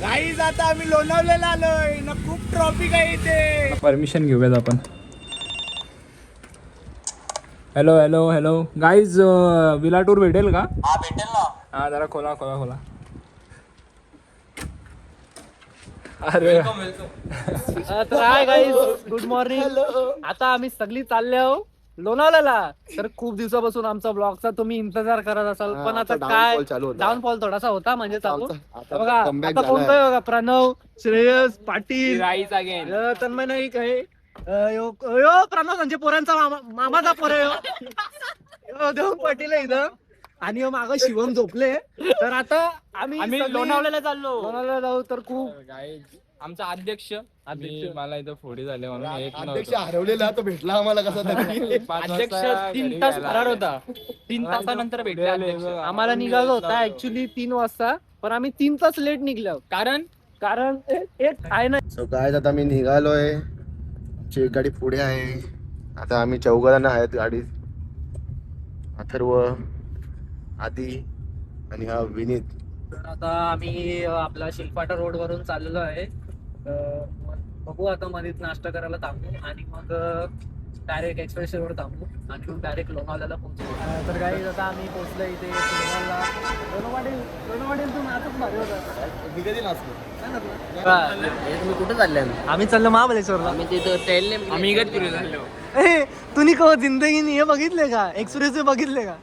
Guys आता आम्ही लोणावलेला आलोय ना, खूप ट्रॉफिक आहे इथे. परमिशन घेऊयात आपण. Hello hello hello guys, villa tour भेटेल का? हा भेटेल ना. हा जरा खोला खोला खोला. अरे तर हाय गाईज, गुड मॉर्निंग. आता आम्ही सगळी चालले आहो लोणावळ्याला. तर खूप दिवसापासून आमचा ब्लॉगचा तुम्ही इंतजार करत असाल, पण आता काय डाऊनफॉल थोडासा होता म्हणजे चालू. बघा आता कोणतं बघा, प्रणव, श्रेयस पाटील, राईज अगेन. तन्मय नाईक आहे. यो प्रणव म्हणजे पोरांचा मामाचा पोर आहे देव पाटील आहे इथं. आणि माग शिवम झोपले. तर आता आम्ही सगळे लोणावळ्याला चाललो. लोणावळ्याला जाऊ. तर खूप आमचा अध्यक्ष मला इथं फोडी झाले म्हणून येत अध्यक्ष हरवलेला तो भेटला आम्हाला कसा तरी. अध्यक्ष 3 तास फरार होता. 3 तासानंतर भेटले. आम्हाला निघालं होता ऍक्च्युली 3 वाजता, पण आम्ही 3 तास लेट निघलो. कारण एक आहे ना. सो काय आता मी निघालोय. आमची एक गाडी पुढे आहे. आता आम्ही 4 जण आहेत गाडीत. अथर्व, आदी आणि हा विनीत. तर आता आम्ही आपला शिलपाटा रोड वरून चाललेलो आहे. बघू आता मध्येच नाश्ता करायला थांबू आणि मग डायरेक्ट एक्सप्रेस वर थांबू आणि मग डायरेक्ट लोणावळ्याला पोहोचू. तर काही आता आम्ही पोहोचलो इथे लोणावळ्यातून नाचच भारी होता. मी कधी नाचलो. तुम्ही कुठे चालले? आम्ही चाललो महाबळेश्वरला. आम्ही तिथं ट्रेनने आम्ही इगतपुरी झालो. तुम्ही कहो जिंदगीने हे बघितले का? एक्सप्रेस वे बघितले का?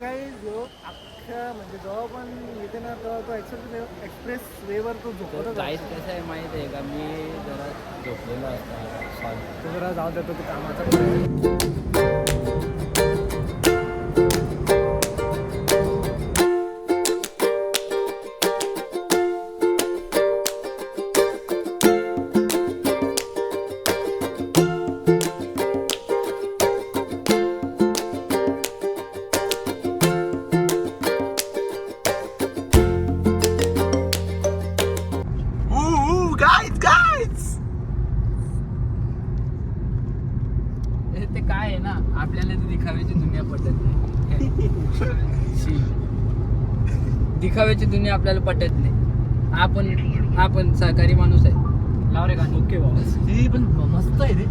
काही जो अख्ख्या म्हणजे जेव्हा पण येते ना तेव्हा तो एक्सप्रेस वेवर तो झोपतो. गाईड कसं आहे माहिती आहे का, मी जरा झोपलेलो असतो. तो जरा जाऊ देतो तो कामाचा. ते काय आहे ना, आपल्याला ते दिखाव्याची दुनिया पटत नाही. दिखाव्याची दुनिया आपल्याला पटत नाही. आपण सहकारी माणूस आहे. लाव रे गाणी. ओके बाबा पण मस्त आहे रे.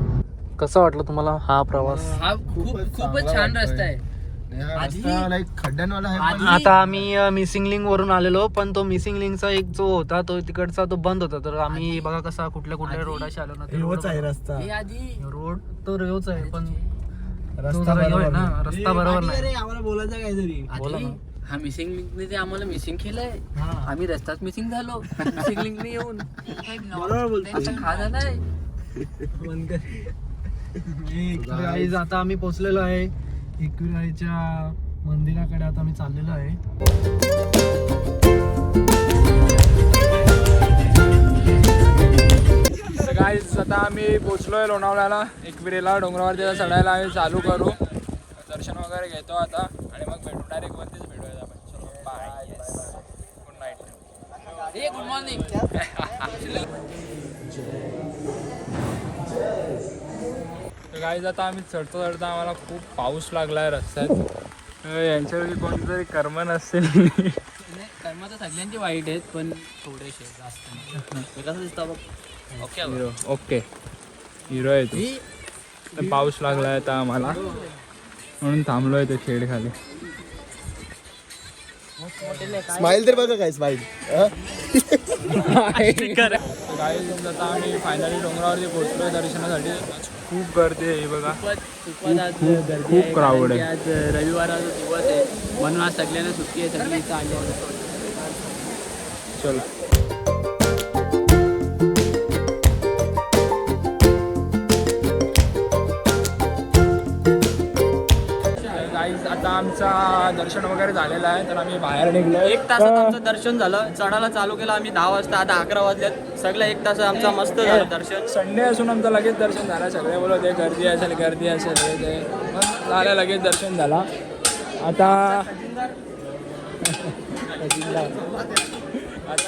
कसं वाटलं तुम्हाला हा प्रवास? हा खूपच छान रस्ता आहे. लाईक खड्ड्यांवाला आहे. आता आम्ही मिसिंग लिंक वरून आलेलो, पण तो मिसिंग लिंकचा एक जो होता तो तिकडचा तो बंद होता. तर आम्ही बघा कसा कुठल्या रोडाशी आलो ना. रोज आहे रस्ता. हे आधी रोड तो रोज आहे, पण रस्ता बरोबर ना, रस्ता बरोबर नाही. आम्हाला बोलायचं काहीतरी. बोला ना. हा मिसिंग लिंकने ते आम्हाला मिसिंग केलंय. आम्ही रस्त्यात मिसिंग झालो मिसिंग लिंकने येऊन. बरोबर बोलतोय. त्यांचा खा झालाय. गाईज आता आम्ही पोहोचलेलो आहे एकविराईच्या मंदिराकडे. आता आम्ही चाललेलो आहे. गाईज आता आम्ही पोचलोय लोणावळ्याला. एकविरेला डोंगरावरती चढायला आम्ही चालू करू. दर्शन वगैरे घेतो आता आणि मग भेटू. डायरेक्ट वरतीच भेटूया आपण. चलो bye. Good night. Good morning. Guys आता आम्ही चढता आम्हाला खूप पाऊस लागलाय रस्त्यात. यांच्यापैकी कोणतरी कर्म नसेल. कर्म तर सगळ्यांची वाईट आहेत, पण थोडेसे जास्त नाही. कसं दिसतं बघ. ओके हिरो आहे तू. तर पाऊस लागलाय आता आम्हाला म्हणून थांबलोय ते शेड खाली. स्माइल तर बघा काय स्माइल. गाईज आता आम्ही फायनली डोंगरावरती पोहोचलोय दर्शनासाठी. खूप गर्दी आहे बघा. खूप क्राऊड आहे. आज रविवाराचा दिवस आहे म्हणून आज सगळ्यांना सुट्टी आहे. सगळी इथं आली आहे. चलो गाईज आता आमचा दर्शन वगैरे झालेलं आहे. तर आम्ही बाहेर निघलो. 1 तासात आमचं दर्शन झालं. चढायला चालू केलं आम्ही 10 वाजता. आता 11 वाजल्यात. सगळं 1 तास आमचा मस्त झालं दर्शन. संडे असून आमचं लगेच दर्शन झालं. सगळे बोलत होते गर्दी असेल हे ते. मग झालं लगेच दर्शन झाला. आता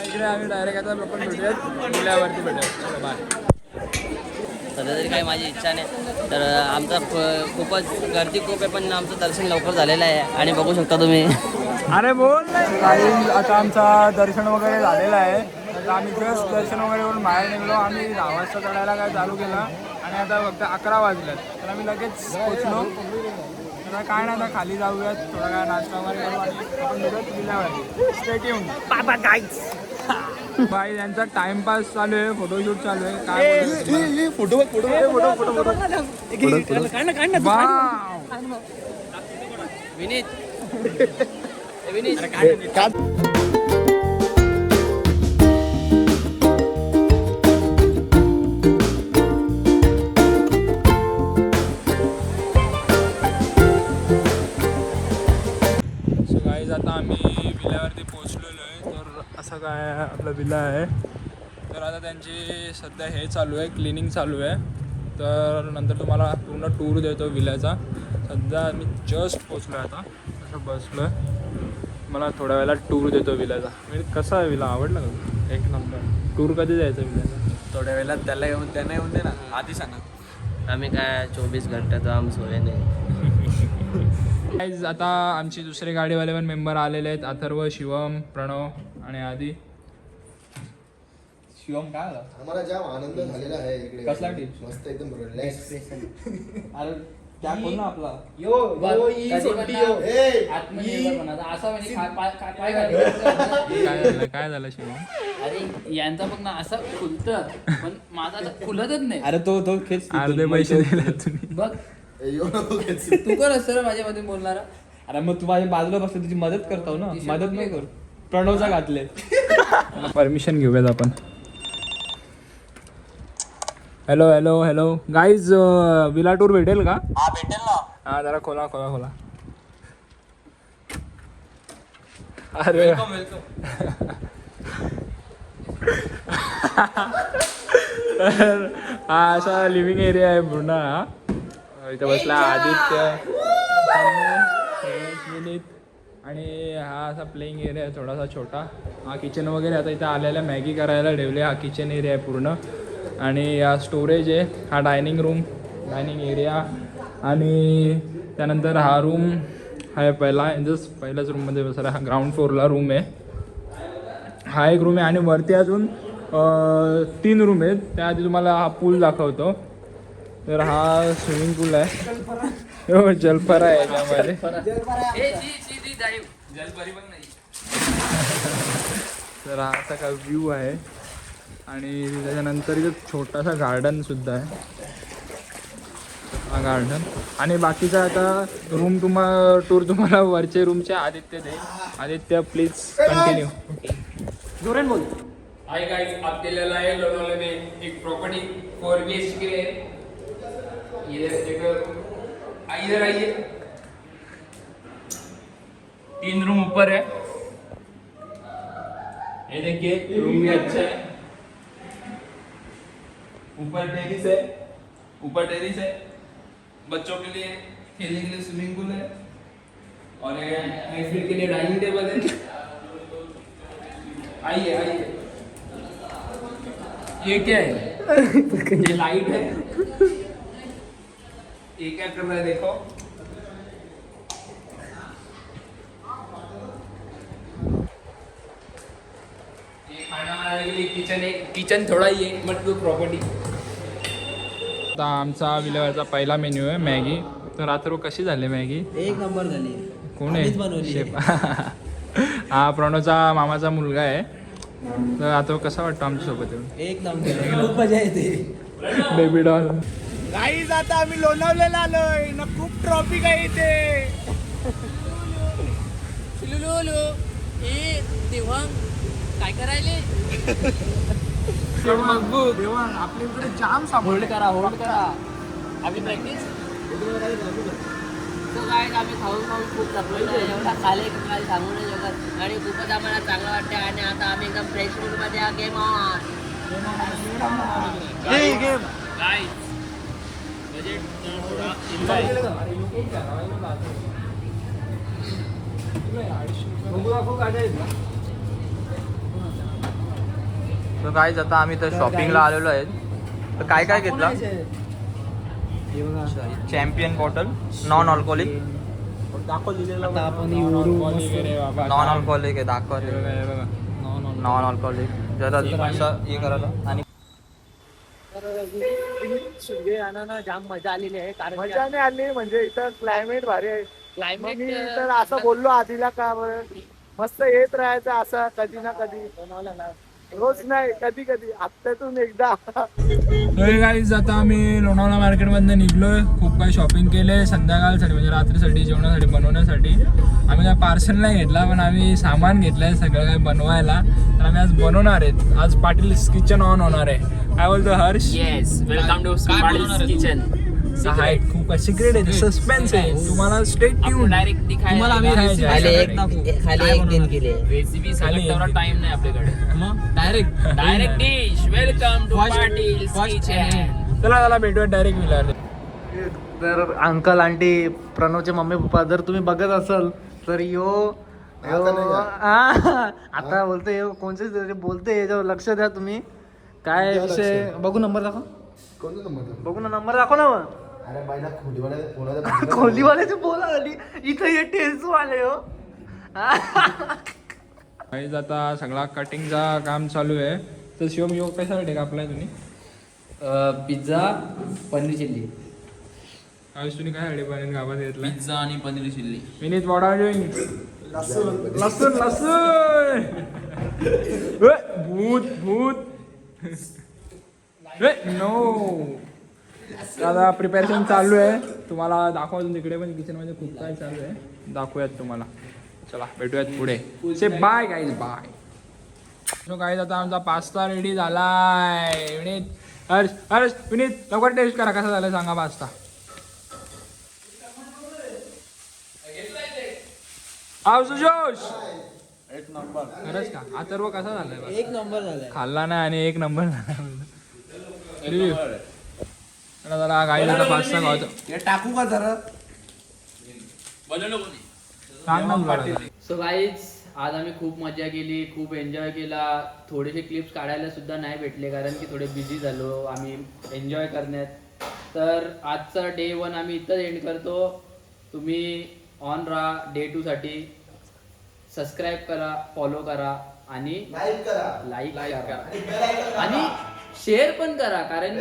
इकडे आम्ही डायरेक्ट आता आपण भेटूयात किल्ल्यावरती भेटूयात. बाय. सध्या तरी काही माझी इच्छा नाही. तर आमचा खूपच गर्दी खूप आहे, पण आमचं दर्शन लवकर झालेलं आहे आणि बघू शकता तुम्ही अरे बोल काही आता आमचा दर्शन वगैरे झालेलं आहे. आता आम्ही जस्ट दर्शन वगैरे करून बाहेर निघलो. आम्ही 10 वाजता चढायला काय चालू केला आणि आता फक्त 11 वाजल्यात तर आम्ही लगेच पोचलो. आता काय नाही, आता खाली जाऊयात, थोडा काय नाश्ता वगैरे करू आणि आपण निघत गेल्यावर स्टेट येऊन बाबा गाईज बाई यांचा टाइमपास चालू आहे, फोटोशूट चालू आहे. काय फोटो आता आम्ही विल्यावरती पोहोचलेलो आहे. तर असं काय आपला विला आहे. तर आता त्यांची सध्या हे चालू आहे, क्लिनिंग चालू आहे. तर नंतर तुम्हाला पूर्ण टूर देतो विल्याचा. सध्या मी जस्ट पोचलो आहे, आता असं बसलो आहे. मला थोड्या वेळेला टूर देतो विल्याचा. म्हणजे कसा आहे विला, आवडला का? एक नंबर. टूर कधी द्यायचं विल्याचा? थोड्या वेळात त्यांना येऊन दे ना, आधी सांगा. आम्ही काय 24 घंट्याचा आम सोय नाही. आता आमची दुसरे गाडीवाले पण मेंबर आलेले आहेत. अथर्व, शिवम, प्रणव आणि आदी. शिवम काय आला? आम्हाला जाम आनंद झालेला आहे इकडे. कसला टीम? मस्त एकदम रिलॅक्स. अरे त्या कोण ना आपला काय झालं शिवम? अरे यांचा बघ ना असं खुलत पण माझा असं खुलतच नाही. अरे तो खेच अर्धे पैसे दिले तुम्ही. बघ तू कर असं माझ्यामध्ये बोलणारा. अरे मग तू माझ्या बाजूला बसला तुझी मदत करतो ना, मदत नाही कर. प्रणवचा घातले. परमिशन घेऊयात आपण. Hello hello hello guys, villa tour भेटेल का? हा भेटेल ना. हा जरा खोला. अरे हा असा लिव्हिंग एरिया आहे पूर्ण. हा इथं बसला आदित्य, विनीत आणि हा असा प्लेइंग एरिया आहे थोडासा छोटा. हा किचन वगैरे आता इथं आलेला मॅगी करायला ठेवले. हा किचन एरिया आहे पूर्ण. आणि हा स्टोरेज आहे. हा डायनिंग एरिया आणि त्यानंतर हा रूम आहे पहिल्याच रूममध्ये बसायला. हा ग्राउंड फ्लोअरला रूम आहे. हा एक रूम आहे आणि वरती अजून 3 रूम आहेत. त्याआधी तुम्हाला हा पूल दाखवतो. तर हा स्विमिंग पूल आहे. हो जलपरा आहे याच्यामध्ये. तर हा असा काय व्ह्यू आहे आणि त्याच्यानंतर इथं छोटासा गार्डन सुद्धा आहे. हा गार्डन आणि बाकीचा आता रूम टूर तुम्हाला वरचे रूमचे आदित्य दे. Aditya please continue. जोरान बोल. हाय गाइस, आप केलेला आहे लोणावळा में एक प्रॉपर्टी 4 BHK है. इधर देखो, इधर आइए. 3 रूम ऊपर है. ये देखिए रूम भी अच्छा है. ऊपर टेरिस है. बच्चों के लिए खेलने के लिए स्विमिंग पूल है और महफिल के लिए डाइनिंग टेबल है. आइए. ये क्या है? ये लाइट है. ये क्या कर रहा है देखो. ये खाना बनाने के लिए किचन है. किचन थोड़ा ही है मतलब प्रॉपर्टी. आता आमचा विलेवारचा पहिला मेन्यू आहे मॅगी. तर रात्र कशी झाली मॅगी? एक नंबर झाली. कोण आहे शेफ? हा प्रणवचा मामाचा मुलगा आहे. तर आता कसा वाटतं आमच्यासोबत येऊन? एक नंबर, खूप मजा येते. Baby doll. गाईज आता आम्ही लोणावळ्याला आलोय ना, खूप ट्रॉफिक आहे इथे. काय करायले? देवान आपल्या इकडे जाम होल्ड करा. आम्ही प्रॅक्टिस आम्ही खाऊन खूप थकलेलो आहे. एवढा खाले काय सांगू नाही शकत आणि खूपच आम्हाला चांगलं वाटते. आणि आता आम्ही एकदम फ्रेश मूडमध्ये गेम ऑन. तर गाईज आता आम्ही तर शॉपिंगला आलेलो आहे. तर काय घेतलं? Champion bottle non alcoholic. दाखव लिहिलेलं आता आपण एवढं मस्त नॉन अल्कोहोलिक आहे दाखवा नॉन अल्कोहोलिक जरा असं हे करायला आणि शिंदे यांना जाम मजा आलेली आहे कारण मजा नाही आली म्हणजे इथं क्लायमेट भारी आहे. मग मी क्लायमेट तर असं बोललो आधीला का बरं, मस्त येत राहायचं असं कधी ना कधी, रोज नाही कधी कधी हप्त्यातून एकदा. गाईज आता आम्ही लोणावळा मार्केटमधनं निघलोय. खूप काही शॉपिंग केले संध्याकाळसाठी म्हणजे रात्रीसाठी जेवणासाठी बनवण्यासाठी. आम्ही काय पार्सल नाही घेतला पण आम्ही सामान घेतलंय सगळं काय बनवायला. तर आम्ही आज बनवणार आहेत. आज पाटील किचन ऑन होणार आहे. काय बोलतो Harsh? Yes welcome to Patil kitchen. Hi खूप सिक्रेट आहे, सस्पेन्स आहे. तुम्हाला स्टेट ट्यून. डायरेक्ट तुम्हाला आम्ही खाली एक दिन केले रेसिपी खाली टाइम नाही आपल्याकडे. Direct dish. Welcome to Patil kitchen. चला भेटूया डायरेक्ट मिळाले. तर अंकल आंटी प्रणवचे मम्मी पप्पा जर तुम्ही बघत असाल तर आता बोलते कोणते बोलते याच्यावर लक्ष द्या तुम्ही. काय विषय बघू नंबर दाखव. कोणता नंबर? बघू ना नंबर दाखव ना मग. अरे बाईला खोलीवाल्या खोलीवाल्याची बोला आली इथे ये टेन्सू आले हो. गाईज आता सगळा कटिंगचा काम चालू आहे. तर शिवम योग कशासाठी कापलाय तुम्ही? Pizza paneer chilli. आज तुम्ही काय साडी पाणी गावात घेतला? पिझ्झा आणि paneer chilli. Minute what are doing? लसूण भूत भूत नो. आता प्रिपरेशन चालू आहे. तुम्हाला दाखवतो तिकडे पण किचनमध्ये खूप काय चालू आहे. दाखवूयात तुम्हाला. चला भेटूयात पुढे. Say bye guys bye. So guys आता आमचा पास्ता रेडी झालाय. विनीत हर्ष हर्ष विनीत लवकर टेस्ट करा कसा झाला सांगा पास्ता. जोश एक नंबर. खरंच का? अथर्व कसा झालाय? एक नंबर झालाय. खाल्ला नाही आणि एक नंबर झाला. जरा गाईला पास्ता खावतो. टाकू का जरा? सांग ना तुला. सो गाईज आज आम्ही खूप मजा केली, खूप एन्जॉय केला. थोडेसे क्लिप्स काढायला सुद्धा नाही भेटले कारण की थोडे बिझी झालो आम्ही एन्जॉय करण्यात. तर आजचा डे 1 आम्ही इथंच एंड करतो. तुम्ही ऑन राहा डे 2 साठी. सबस्क्राईब करा, फॉलो करा आणि लाईक करा आणि शेअर पण करा कारण